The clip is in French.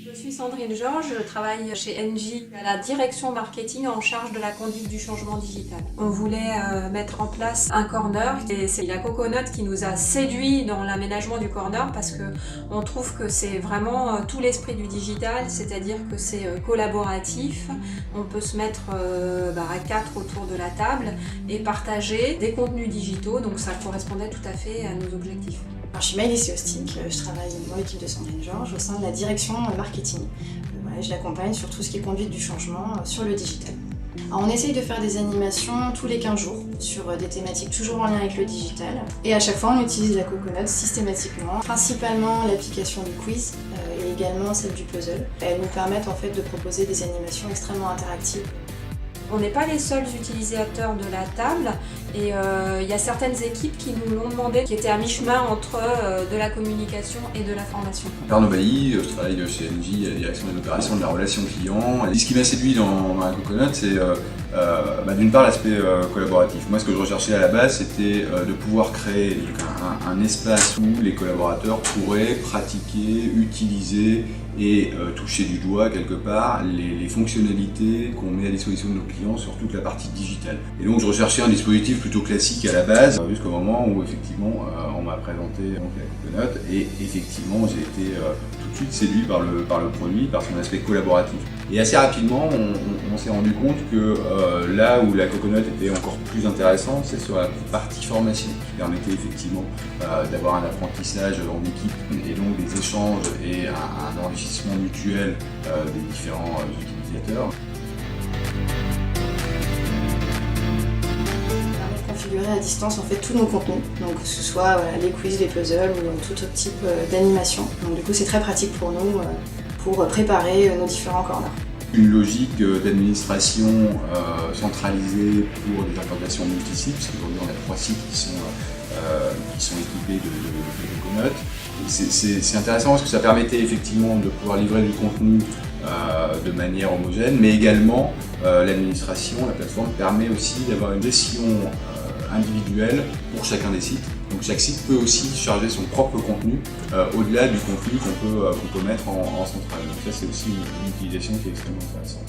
Je suis Sandrine Georges, je travaille chez Engie à la direction marketing en charge de la conduite du changement digital. On voulait mettre en place un corner et c'est la Coconut qui nous a séduit dans l'aménagement du corner parce que on trouve que c'est vraiment tout l'esprit du digital, c'est-à-dire que c'est collaboratif, on peut se mettre à 4 autour de la table et partager des contenus digitaux, donc ça correspondait tout à fait à nos objectifs. Alors, je suis Maëlys Ostic, je travaille dans l'équipe de Sandrine Georges au sein de la direction marketing. Je l'accompagne sur tout ce qui est conduite du changement sur le digital. Alors, on essaye de faire des animations tous les 15 jours sur des thématiques toujours en lien avec le digital. Et à chaque fois, on utilise la Coconut systématiquement, principalement l'application du quiz et également celle du puzzle. Elles nous permettent en fait de proposer des animations extrêmement interactives. On n'est pas les seuls utilisateurs de la table et il y a certaines équipes qui nous l'ont demandé, qui étaient à mi-chemin entre de la communication et de la formation. Arnaud Bailly, je travaille chez Engie à la direction des opérations de la relation client. Et ce qui m'a séduit dans la Coconut, c'est d'une part l'aspect collaboratif. Moi, ce que je recherchais à la base, c'était de pouvoir créer un espace où les collaborateurs pourraient pratiquer, utiliser et toucher du doigt quelque part les fonctionnalités qu'on met à disposition de nos clients sur toute la partie digitale. Et donc je recherchais un dispositif plutôt classique à la base, jusqu'au moment où effectivement on m'a présenté la Coconut et effectivement j'ai été tout de suite séduit par le produit, par son aspect collaboratif. Et assez rapidement on s'est rendu compte que là où la Coconut était encore plus intéressante, c'est sur la partie formation qui permettait effectivement d'avoir un apprentissage en équipe et donc des échanges et un enrichissement mutuel des différents utilisateurs. Configurer à distance en fait tous nos contenus, donc que ce soit les quiz, les puzzles ou tout autre type d'animation. Donc du coup c'est très pratique pour nous pour préparer nos différents corners. Une logique d'administration centralisée pour des implantations multi-sites, parce qu'aujourd'hui on a 3 sites qui sont équipés de Coconut. C'est intéressant parce que ça permettait effectivement de pouvoir livrer du contenu de manière homogène, mais également l'administration, la plateforme permet aussi d'avoir une gestion individuelle pour chacun des sites. Donc chaque site peut aussi charger son propre contenu au-delà du contenu qu'on peut mettre en centrale. Donc ça c'est aussi une utilisation qui est extrêmement intéressante.